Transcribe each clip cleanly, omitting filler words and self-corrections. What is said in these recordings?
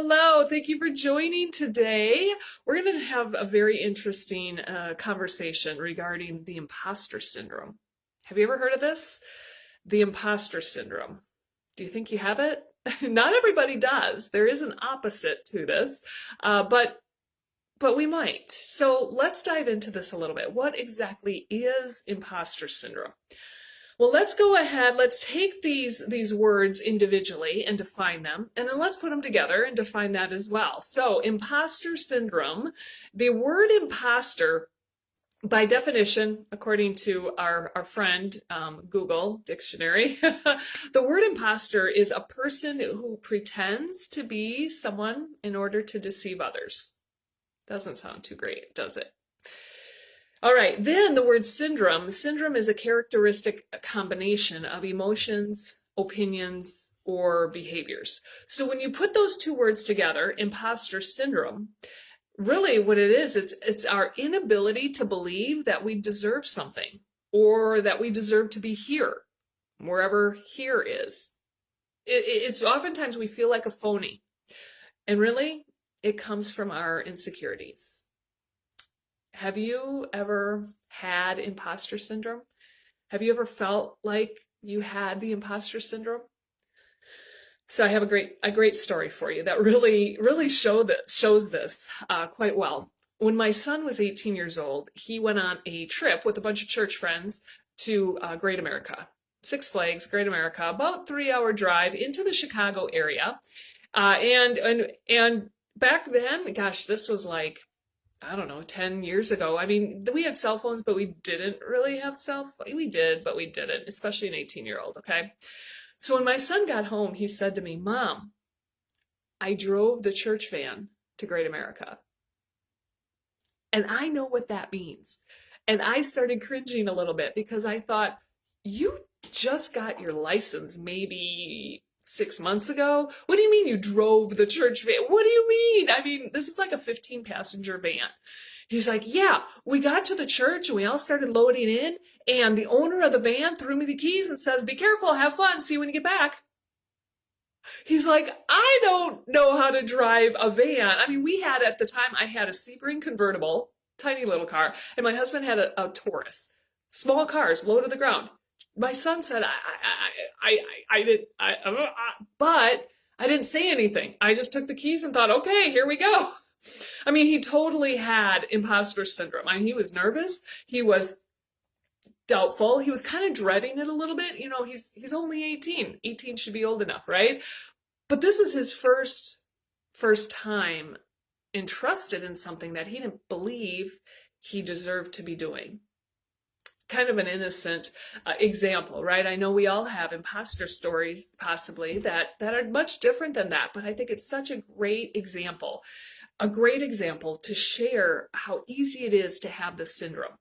Hello, thank you for joining today. We're going to have a very interesting conversation regarding the imposter syndrome. Have you ever heard of this? The imposter syndrome. Do you think you have it? Not everybody does. There is an opposite to this, but we might. So let's dive into this a little bit. What exactly is imposter syndrome? Well, let's go ahead. Let's take these words individually and define them, and then let's put them together and define that as well. So, imposter syndrome, the word imposter, by definition, according to our friend Google Dictionary, the word imposter is a person who pretends to be someone in order to deceive others. Doesn't sound too great, does it? All right, then the word syndrome. Syndrome is a characteristic combination of emotions, opinions, or behaviors. So when you put those two words together, imposter syndrome, really what it is, it's our inability to believe that we deserve something or that we deserve to be here, wherever here is. It's oftentimes we feel like a phony. And really, it comes from our insecurities. Have you ever had imposter syndrome? Have you ever felt like you had the imposter syndrome? So I have a great story for you that really shows this quite well. When my son was 18 years old, he went on a trip with a bunch of church friends to Great America, Six Flags, Great America, about 3 hour drive into the Chicago area, and back then, gosh, this was like, I don't know, 10 years ago. I mean, we had cell phones, but we didn't really have we did, but we didn't, especially an 18-year-old, okay? So when my son got home, he said to me, Mom, I drove the church van to Great America. And I know what that means. And I started cringing a little bit because I thought, you just got your license maybe 6 months ago? What do you mean you drove the church van? What do you mean? I mean, this is like a 15-passenger van. He's like, yeah, we got to the church and we all started loading in, and the owner of the van threw me the keys and says, be careful, have fun, see you when you get back. He's like, I don't know how to drive a van. I mean, at the time, I had a Sebring convertible, tiny little car, and my husband had a Taurus. Small cars, low to the ground. My son said, but I didn't say anything. I just took the keys and thought, okay, here we go. I mean, he totally had imposter syndrome. I mean, he was nervous. He was doubtful. He was kind of dreading it a little bit. You know, he's only 18. 18 should be old enough, right? But this is his first time entrusted in something that he didn't believe he deserved to be doing. Kind of an innocent example, right? I know we all have imposter stories, possibly, that are much different than that, but I think it's such a great example to share how easy it is to have this syndrome.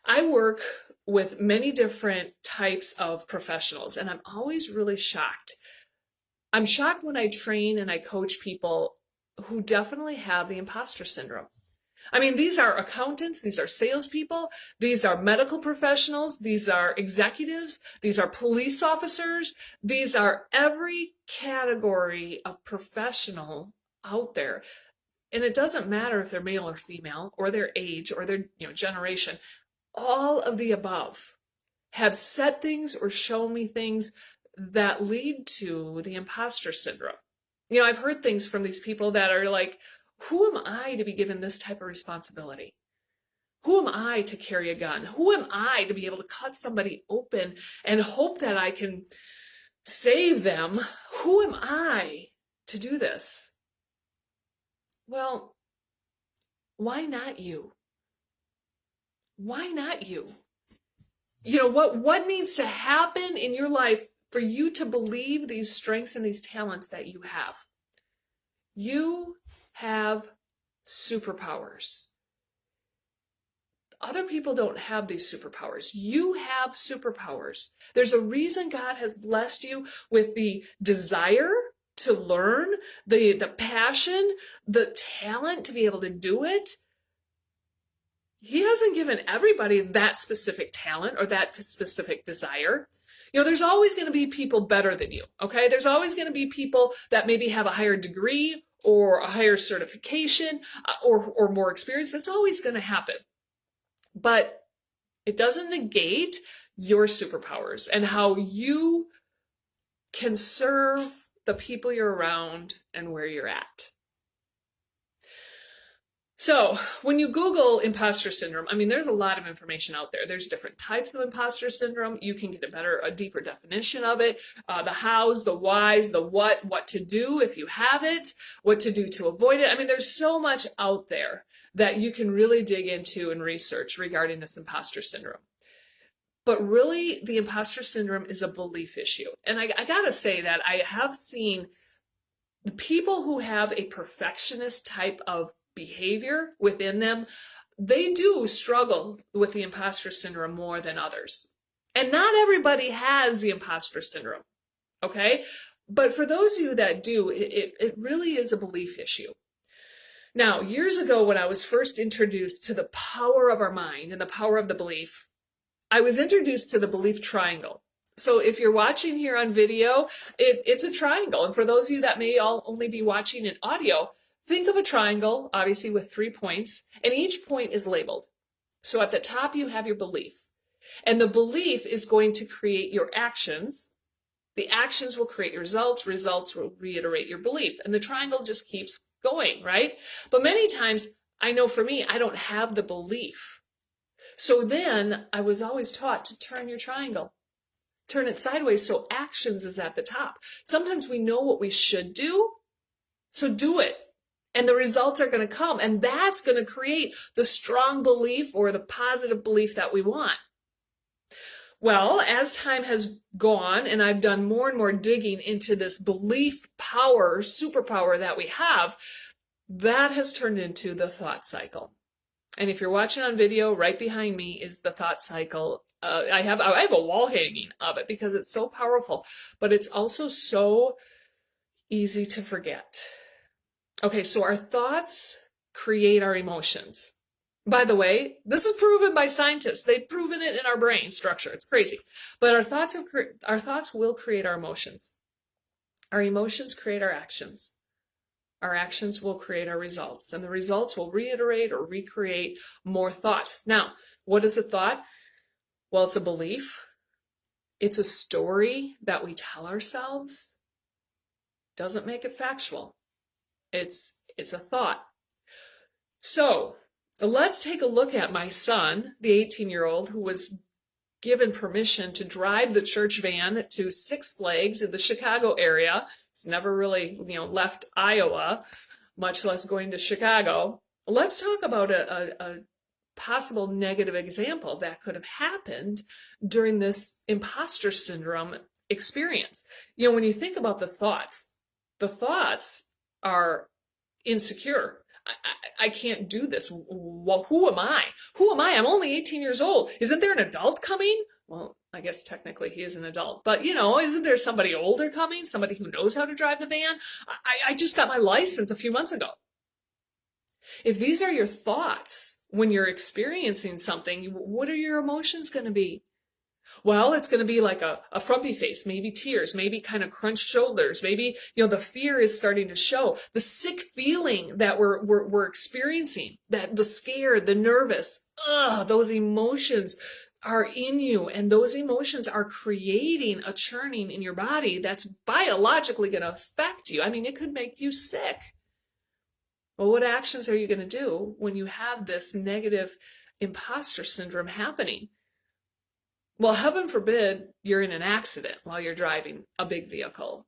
I work with many different types of professionals, and I'm always really shocked. I'm shocked when I train and I coach people who definitely have the imposter syndrome. I mean, these are accountants, these are salespeople, these are medical professionals, these are executives, these are police officers, these are every category of professional out there. And it doesn't matter if they're male or female, or their age, or their generation. All of the above have said things or shown me things that lead to the imposter syndrome. I've heard things from these people that are like, who am I to be given this type of responsibility? Who am I to carry a gun? Who am I to be able to cut somebody open and hope that I can save them? Who am I to do this? Well, why not you? Why not you? What needs to happen in your life for you to believe these strengths and these talents that you have? You have superpowers. Other people don't have these superpowers. You have superpowers. There's a reason God has blessed you with the desire to learn, the passion, the talent to be able to do it. He hasn't given everybody that specific talent or that specific desire. There's always going to be people better than you, okay? There's always going to be people that maybe have a higher degree or a higher certification or more experience. That's always going to happen. But it doesn't negate your superpowers and how you can serve the people you're around and where you're at. So when you Google imposter syndrome, there's a lot of information out there. There's different types of imposter syndrome. You can get a deeper definition of it, the hows, the whys, the what to do if you have it, what to do to avoid it. There's so much out there that you can really dig into and research regarding this imposter syndrome. But really, the imposter syndrome is a belief issue. And I gotta say that I have seen the people who have a perfectionist type of behavior within them, they do struggle with the imposter syndrome more than others. And not everybody has the imposter syndrome, okay? But for those of you that do, it really is a belief issue. Now, years ago, when I was first introduced to the power of our mind and the power of the belief, I was introduced to the belief triangle. So if you're watching here on video, it's a triangle. And for those of you that may only be watching in audio, think of a triangle, obviously with 3 points, and each point is labeled. So at the top, you have your belief. And the belief is going to create your actions. The actions will create your results. Results will reiterate your belief. And the triangle just keeps going, right? But many times, I know for me, I don't have the belief. So then I was always taught to turn your triangle. Turn it sideways so actions is at the top. Sometimes we know what we should do, so do it. And the results are going to come. And that's going to create the strong belief or the positive belief that we want. Well, as time has gone and I've done more and more digging into this belief power, superpower that we have, that has turned into the thought cycle. And if you're watching on video, right behind me is the thought cycle. I have a wall hanging of it because it's so powerful, but it's also so easy to forget. Okay, so our thoughts create our emotions. By the way, this is proven by scientists. They've proven it in our brain structure. It's crazy. But our thoughts will create our emotions. Our emotions create our actions. Our actions will create our results. And the results will reiterate or recreate more thoughts. Now, what is a thought? Well, it's a belief. It's a story that we tell ourselves. Doesn't make it factual. It's a thought. So let's take a look at my son, the 18-year-old, who was given permission to drive the church van to Six Flags in the Chicago area. He's never really, left Iowa, much less going to Chicago. Let's talk about a possible negative example that could have happened during this imposter syndrome experience. When you think about the thoughts are insecure. I can't do this. Well, who am I? Who am I? I'm only 18 years old. Isn't there an adult coming? Well, I guess technically he is an adult, but isn't there somebody older coming? Somebody who knows how to drive the van? I just got my license a few months ago. If these are your thoughts when you're experiencing something, what are your emotions going to be? Well, it's going to be like a frumpy face, maybe tears, maybe kind of crunched shoulders, maybe, the fear is starting to show, the sick feeling that we're experiencing, that the scared, the nervous, those emotions are in you, and those emotions are creating a churning in your body that's biologically going to affect you. It could make you sick. Well, what actions are you going to do when you have this negative imposter syndrome happening? Well, heaven forbid you're in an accident while you're driving a big vehicle.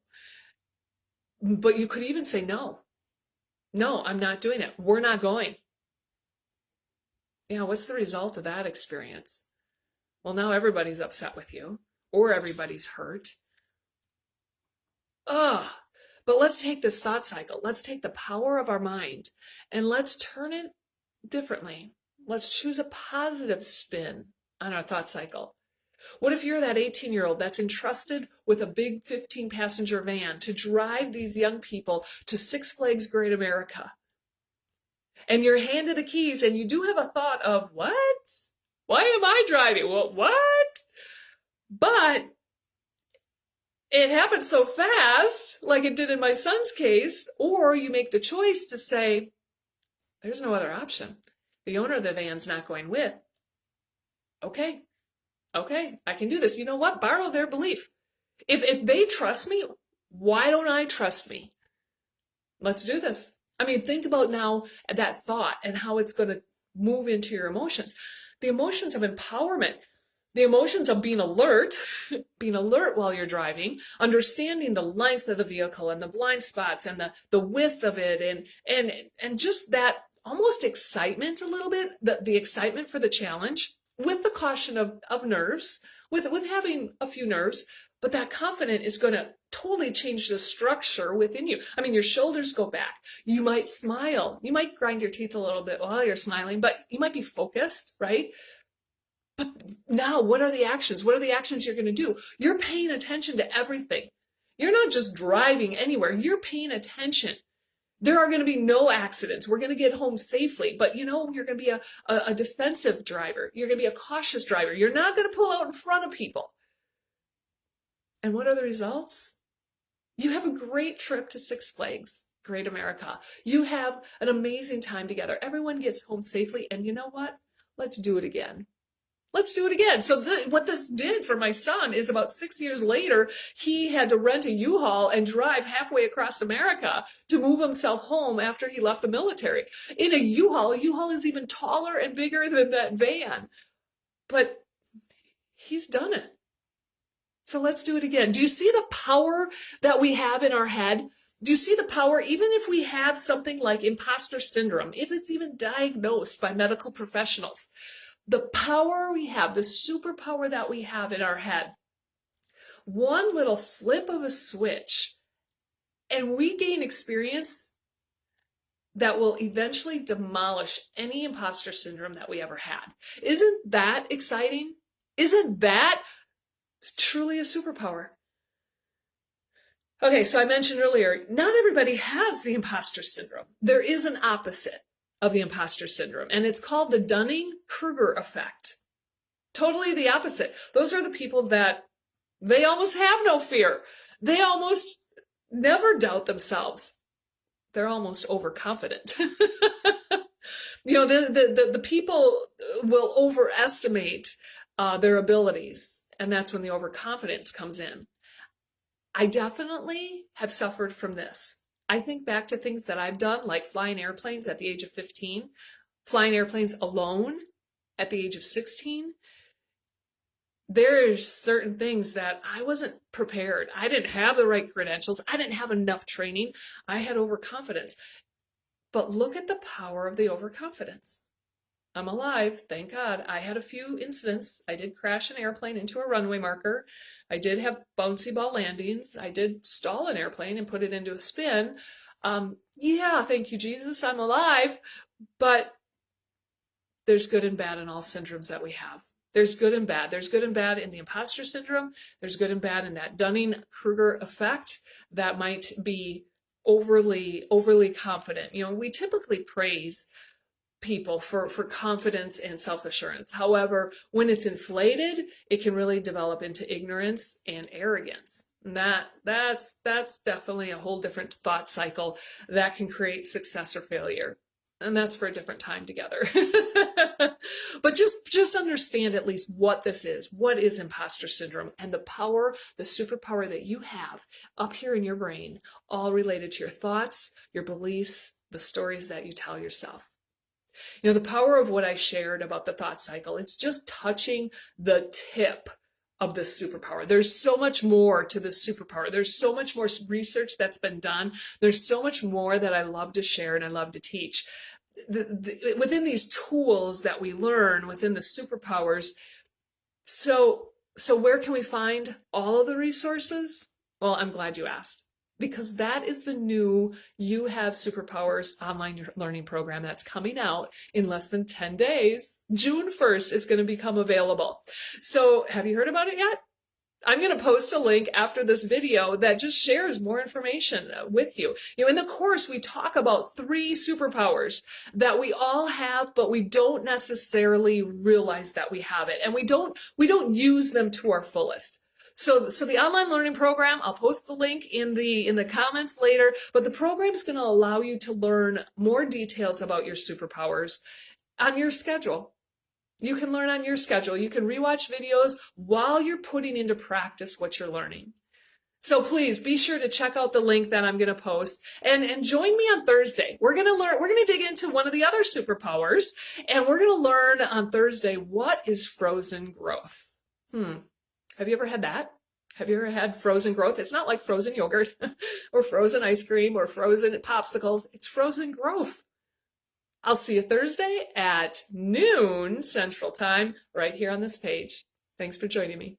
But you could even say, no, I'm not doing it. We're not going. What's the result of that experience? Well, now everybody's upset with you, or everybody's hurt. But let's take this thought cycle. Let's take the power of our mind and let's turn it differently. Let's choose a positive spin on our thought cycle. What if you're that 18-year-old that's entrusted with a big 15-passenger van to drive these young people to Six Flags Great America? And you're handed the keys and you do have a thought of, what? Why am I driving? What? But it happens so fast, like it did in my son's case, or you make the choice to say, there's no other option. The owner of the van's not going with. Okay, I can do this. You know what? Borrow their belief. If they trust me, why don't I trust me? Let's do this. I mean, think about now that thought and how it's going to move into your emotions. The emotions of empowerment, the emotions of being alert, being alert while you're driving, understanding the length of the vehicle and the blind spots and the width of it, and just that almost excitement a little bit, the excitement for the challenge, with the caution of nerves, with having a few nerves, but that confidence is going to totally change the structure within you. I mean, your shoulders go back. You might smile. You might grind your teeth a little bit while you're smiling, but you might be focused, right? But now, what are the actions? What are the actions you're going to do? You're paying attention to everything. You're not just driving anywhere. You're paying attention. There are going to be no accidents. We're going to get home safely. But you're going to be a defensive driver. You're going to be a cautious driver. You're not going to pull out in front of people. And what are the results? You have a great trip to Six Flags, Great America. You have an amazing time together. Everyone gets home safely. And you know what? Let's do it again. Let's do it again. So what this did for my son is about 6 years later, he had to rent a U-Haul and drive halfway across America to move himself home after he left the military. In a U-Haul is even taller and bigger than that van. But he's done it. So let's do it again. Do you see the power that we have in our head? Do you see the power, even if we have something like imposter syndrome, if it's even diagnosed by medical professionals? The power we have, the superpower that we have in our head, one little flip of a switch, and we gain experience that will eventually demolish any imposter syndrome that we ever had. Isn't that exciting? Isn't that truly a superpower? Okay, so I mentioned earlier, not everybody has the imposter syndrome. There is an opposite of the imposter syndrome, and it's called the Dunning-Kruger effect. Totally the opposite. Those are the people that they almost have no fear. They almost never doubt themselves. They're almost overconfident. The people will overestimate their abilities, and that's when the overconfidence comes in. I definitely have suffered from this. I think back to things that I've done, like flying airplanes at the age of 15, flying airplanes alone at the age of 16. There's certain things that I wasn't prepared. I didn't have the right credentials. I didn't have enough training. I had overconfidence. But look at the power of the overconfidence. I'm alive, thank God. I had a few incidents. I did crash an airplane into a runway marker. I did have bouncy ball landings. I did stall an airplane and put it into a spin. Thank you, Jesus, I'm alive. But there's good and bad in all syndromes that we have. There's good and bad. There's good and bad in the imposter syndrome. There's good and bad in that Dunning-Kruger effect that might be overly confident. We typically praise people for confidence and self-assurance. However, when it's inflated, it can really develop into ignorance and arrogance. And that's definitely a whole different thought cycle that can create success or failure. And that's for a different time together. But just understand at least what this is. What is imposter syndrome, and the power, the superpower that you have up here in your brain, all related to your thoughts, your beliefs, the stories that you tell yourself. The power of what I shared about the thought cycle, it's just touching the tip of this superpower. There's so much more to this superpower. There's so much more research that's been done. There's so much more that I love to share and I love to teach. Within these tools that we learn within the superpowers, so where can we find all of the resources? Well, I'm glad you asked. Because that is the new You Have Superpowers online learning program that's coming out in less than 10 days. June 1st, it's going to become available. So have you heard about it yet? I'm going to post a link after this video that just shares more information with you. In the course, we talk about 3 superpowers that we all have, but we don't necessarily realize that we have it. And we don't use them to our fullest. So the online learning program, I'll post the link in the comments later, but the program is going to allow you to learn more details about your superpowers on your schedule. You can learn on your schedule. You can rewatch videos while you're putting into practice what you're learning. So please be sure to check out the link that I'm going to post and join me on Thursday. We're going to dig into one of the other superpowers, and we're going to learn on Thursday, what is frozen growth? Have you ever had that? Have you ever had frozen growth? It's not like frozen yogurt or frozen ice cream or frozen popsicles. It's frozen growth. I'll see you Thursday at noon Central Time right here on this page. Thanks for joining me.